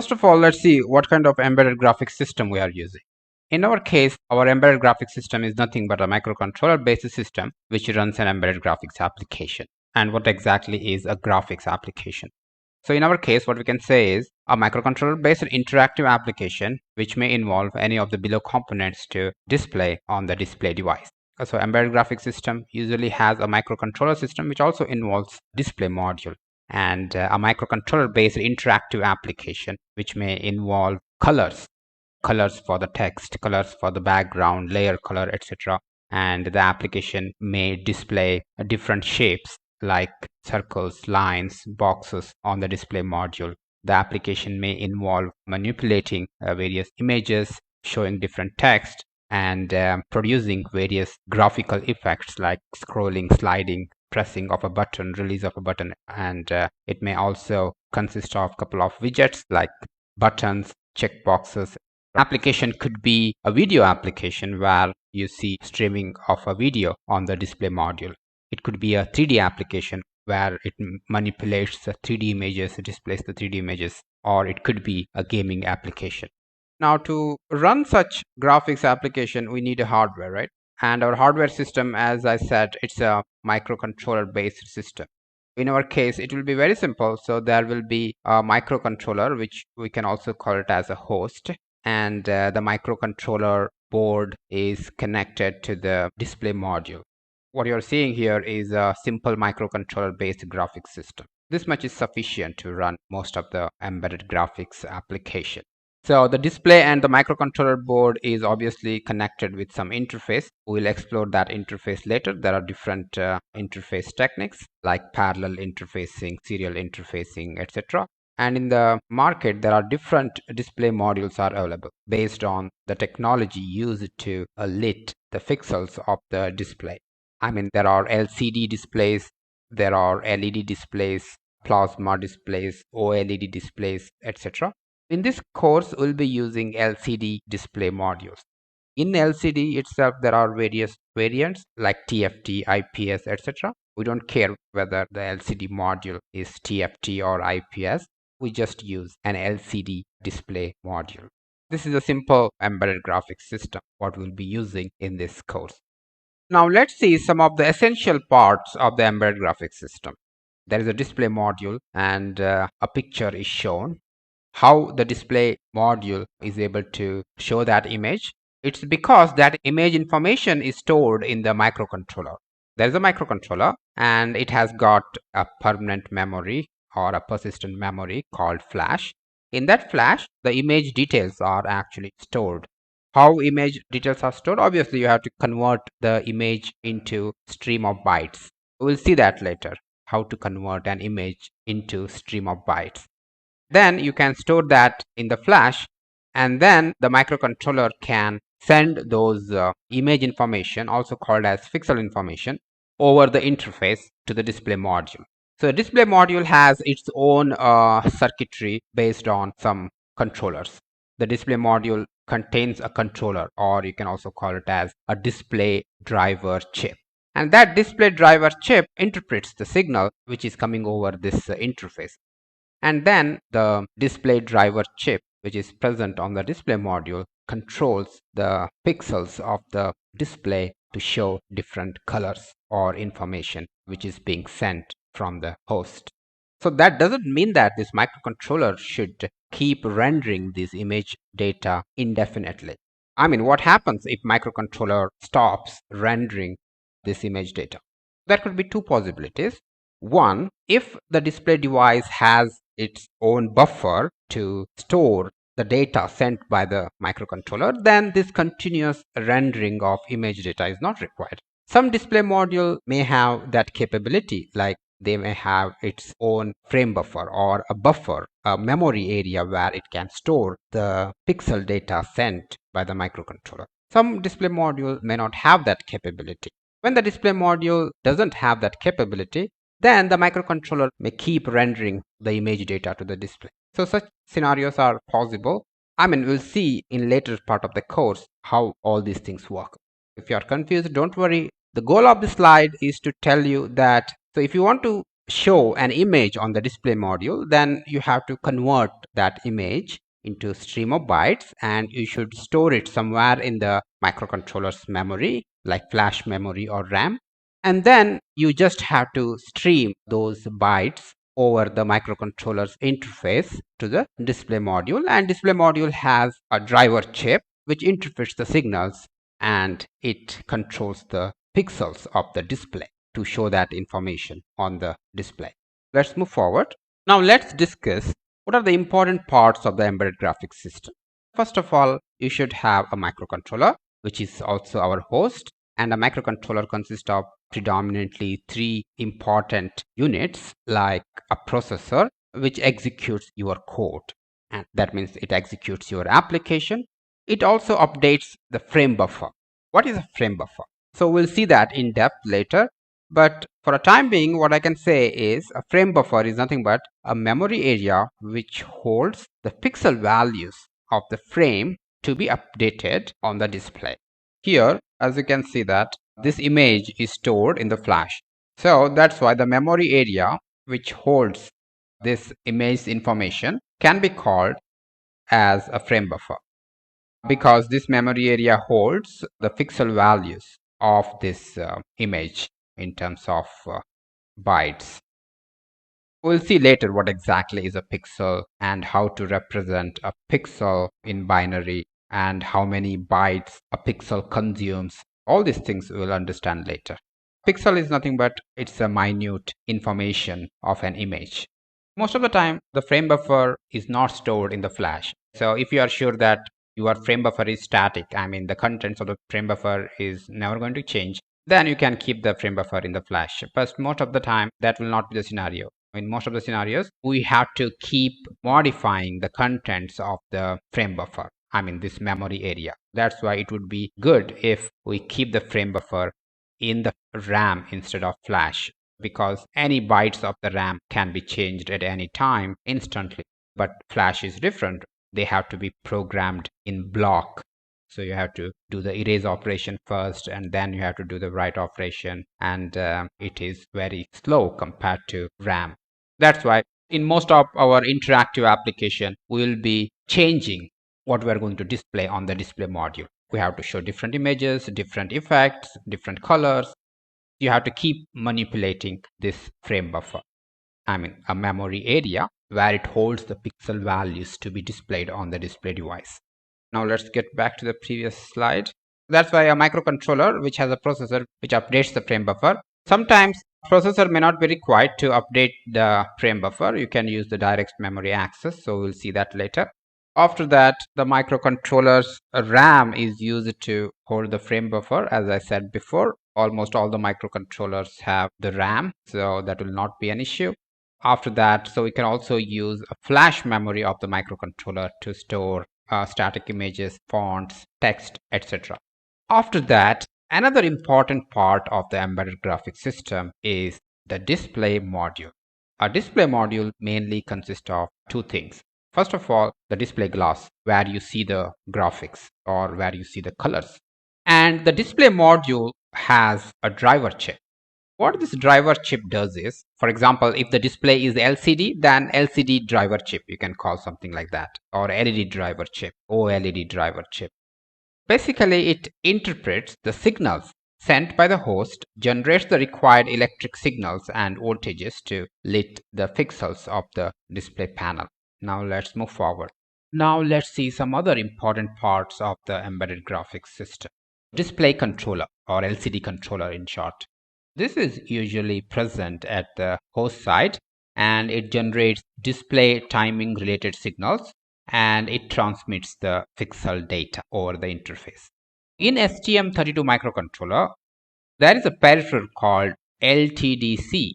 First of all, let's see what kind of embedded graphics system we are using. In our case, our embedded graphics system is nothing but a microcontroller based system which runs an embedded graphics application. And what exactly is a graphics application? So in our case, what we can say is a microcontroller based interactive application which may involve any of the below components to display on the display device. So embedded graphics system usually has a microcontroller system which also involves display module, and a microcontroller based interactive application which may involve colors for the text, colors for the background, layer color, etc. And the application may display different shapes like circles, lines, boxes on the display module. The application may involve manipulating various images, showing different text, and producing various graphical effects like scrolling, sliding, pressing of a button, release of a button, and it may also consist of a couple of widgets like buttons, checkboxes. Application could be a video application where you see streaming of a video on the display module. It could be a 3D application where it manipulates the 3D images, displays the 3D images, or it could be a gaming application. Now, to run such graphics application, we need a hardware, right? And our hardware system, as I said, it's a microcontroller based system. In our case, it will be very simple. So there will be a microcontroller, which we can also call it as a host, and the microcontroller board is connected to the display module. What you're seeing here is a simple microcontroller based graphics system. This much is sufficient to run most of the embedded graphics application. So the display and the microcontroller board is obviously connected with some interface. We'll explore that interface later. There are different interface techniques like parallel interfacing, serial interfacing, etc. And in the market, there are different display modules are available based on the technology used to lit the pixels of the display. I mean, there are LCD displays, there are LED displays, plasma displays, OLED displays, etc. In this course, we'll be using LCD display modules. In LCD itself, there are various variants like TFT, IPS, etc. We don't care whether the LCD module is TFT or IPS. We just use an LCD display module. This is a simple embedded graphics system, what we'll be using in this course. Now let's see some of the essential parts of the embedded graphics system. There is a display module and a picture is shown. How the display module is able to show that image? It's because that image information is stored in the microcontroller. There is a microcontroller and it has got a permanent memory or a persistent memory called flash. In that flash, the image details are actually stored. How image details are stored? Obviously, you have to convert the image into stream of bytes. We'll see that later, how to convert an image into stream of bytes. Then you can store that in the flash, and then the microcontroller can send those image information, also called as pixel information, over the interface to the display module. So the display module has its own circuitry based on some controllers. The display module contains a controller, or you can also call it as a display driver chip. And that display driver chip interprets the signal which is coming over this interface. And then the display driver chip, which is present on the display module, controls the pixels of the display to show different colors or information which is being sent from the host. So that doesn't mean that this microcontroller should keep rendering this image data indefinitely. I mean, what happens if microcontroller stops rendering this image data? There could be two possibilities. One, if the display device has its own buffer to store the data sent by the microcontroller, then this continuous rendering of image data is not required. Some display module may have that capability, like they may have its own frame buffer or a buffer, a memory area where it can store the pixel data sent by the microcontroller. Some display module may not have that capability. When the display module doesn't have that capability, then the microcontroller may keep rendering the image data to the display. So such scenarios are possible. I mean, we'll see in later part of the course how all these things work. If you are confused, don't worry. The goal of the slide is to tell you that, so if you want to show an image on the display module, then you have to convert that image into a stream of bytes, and you should store it somewhere in the microcontroller's memory, like flash memory or RAM. And then you just have to stream those bytes over the microcontroller's interface to the display module, and display module has a driver chip which interprets the signals, and it controls the pixels of the display to show that information on the display. Let's move forward. Now let's discuss what are the important parts of the embedded graphics system. First of all, you should have a microcontroller, which is also our host, and a microcontroller consists of predominantly three important units, like a processor which executes your code, and that means it executes your application. It also updates the frame buffer. What is a frame buffer? So we'll see that in depth later, but for a time being, what I can say is a frame buffer is nothing but a memory area which holds the pixel values of the frame to be updated on the display. Here, as you can see, that this image is stored in the flash. So that's why the memory area which holds this image information can be called as a frame buffer, because this memory area holds the pixel values of this image in terms of bytes. We'll see later what exactly is a pixel and how to represent a pixel in binary and how many bytes a pixel consumes. All these things we'll understand later. Pixel is nothing but it's a minute information of an image. Most of the time, the frame buffer is not stored in the flash. So if you are sure that your frame buffer is static, I mean the contents of the frame buffer is never going to change, then you can keep the frame buffer in the flash. But most of the time, that will not be the scenario. In most of the scenarios, we have to keep modifying the contents of the frame buffer, I mean this memory area. That's why it would be good if we keep the frame buffer in the RAM instead of flash, because any bytes of the RAM can be changed at any time instantly. But flash is different. They have to be programmed in block. So you have to do the erase operation first, and then you have to do the write operation, and it is very slow compared to RAM. That's why in most of our interactive application, we will be changing what we are going to display on the display module. We have to show different images, different effects, different colors. You have to keep manipulating this frame buffer, I mean a memory area where it holds the pixel values to be displayed on the display device. Now let's get back to the previous slide. That's why a microcontroller which has a processor which updates the frame buffer. Sometimes processor may not be required to update the frame buffer. You can use the direct memory access, so we'll see that later. After that, the microcontroller's RAM is used to hold the frame buffer. As I said before, almost all the microcontrollers have the RAM, so that will not be an issue. After that, so we can also use a flash memory of the microcontroller to store static images, fonts, text, etc. After that, another important part of the embedded graphics system is the display module. A display module mainly consists of two things. First of all, the display glass, where you see the graphics or where you see the colors. And the display module has a driver chip. What this driver chip does is, for example, if the display is LCD, then LCD driver chip, you can call something like that, or LED driver chip, OLED driver chip. Basically, it interprets the signals sent by the host, generates the required electric signals and voltages to lit the pixels of the display panel. Now let's move forward. Now let's see some other important parts of the embedded graphics system. Display controller, or LCD controller in short. This is usually present at the host side, and it generates display timing related signals, and it transmits the pixel data over the interface. In STM32 microcontroller, there is a peripheral called LTDC,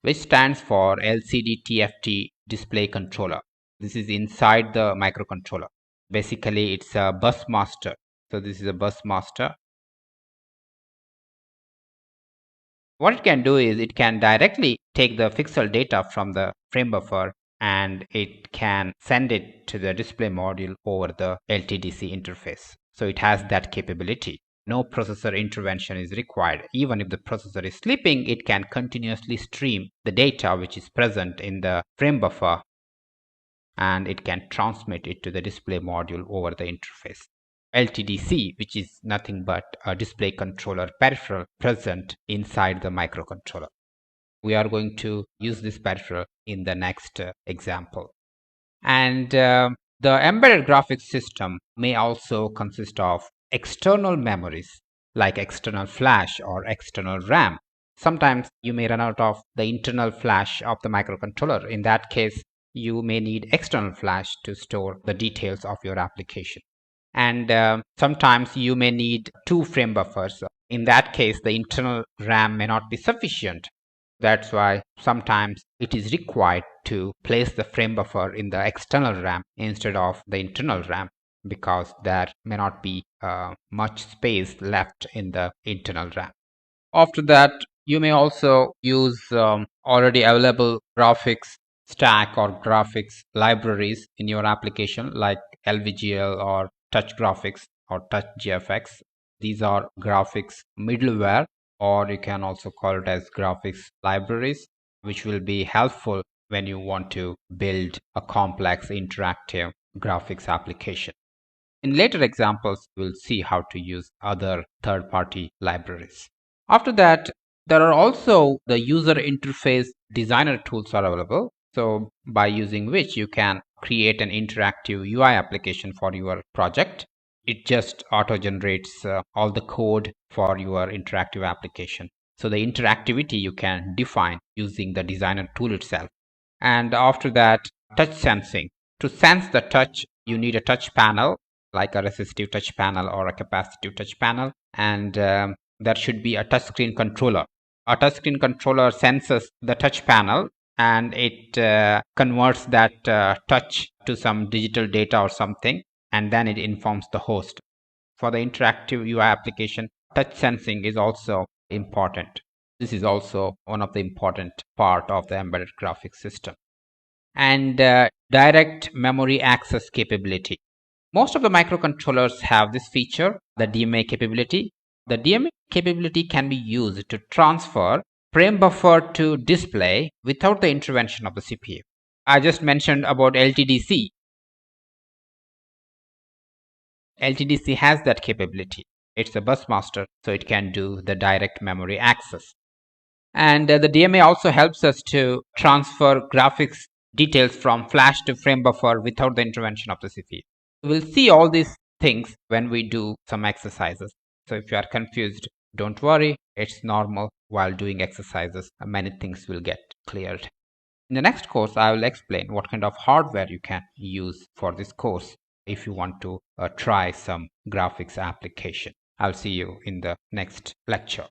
which stands for LCD-TFT display controller. This is inside the microcontroller. Basically, it's a bus master. So this is a bus master. What it can do is it can directly take the pixel data from the frame buffer, and it can send it to the display module over the LTDC interface. So it has that capability. no processor intervention is required. Even if the processor is sleeping, it can continuously stream the data which is present in the frame buffer, and it can transmit it to the display module over the interface. LTDC, which is nothing but a display controller peripheral present inside the microcontroller. We are going to use this peripheral in the next example. And the embedded graphics system may also consist of external memories like external flash or external RAM. Sometimes you may run out of the internal flash of the microcontroller. In that case, you may need external flash to store the details of your application. And sometimes you may need 2 frame buffers. In that case, the internal RAM may not be sufficient. That's why sometimes it is required to place the frame buffer in the external RAM instead of the internal RAM, because there may not be much space left in the internal RAM. After that, you may also use already available graphics stack or graphics libraries in your application, like LVGL or Touch Graphics or Touch GFX. These are graphics middleware, or you can also call it as graphics libraries, which will be helpful when you want to build a complex interactive graphics application. In later examples, we'll see how to use other third-party libraries. After that, there are also the user interface designer tools are available. So by using which you can create an interactive UI application for your project. It just auto generates all the code for your interactive application. So the interactivity you can define using the designer tool itself. And after that, touch sensing. To sense the touch, you need a touch panel, like a resistive touch panel or a capacitive touch panel. And there should be a touchscreen controller. A touchscreen controller senses the touch panel, and it converts that touch to some digital data or something, and then it informs the host. For the interactive UI application, touch sensing is also important. This is also one of the important part of the embedded graphics system. And direct memory access capability. Most of the microcontrollers have this feature, the DMA capability. The DMA capability can be used to transfer frame buffer to display without the intervention of the CPU. I just mentioned about LTDC. LTDC has that capability. It's a bus master, so it can do the direct memory access. And the DMA also helps us to transfer graphics details from flash to frame buffer without the intervention of the CPU. We'll see all these things when we do some exercises. So if you are confused, don't worry, it's normal. While doing exercises, many things will get cleared. In the next course, I will explain what kind of hardware you can use for this course if you want to try some graphics application. I'll see you in the next lecture.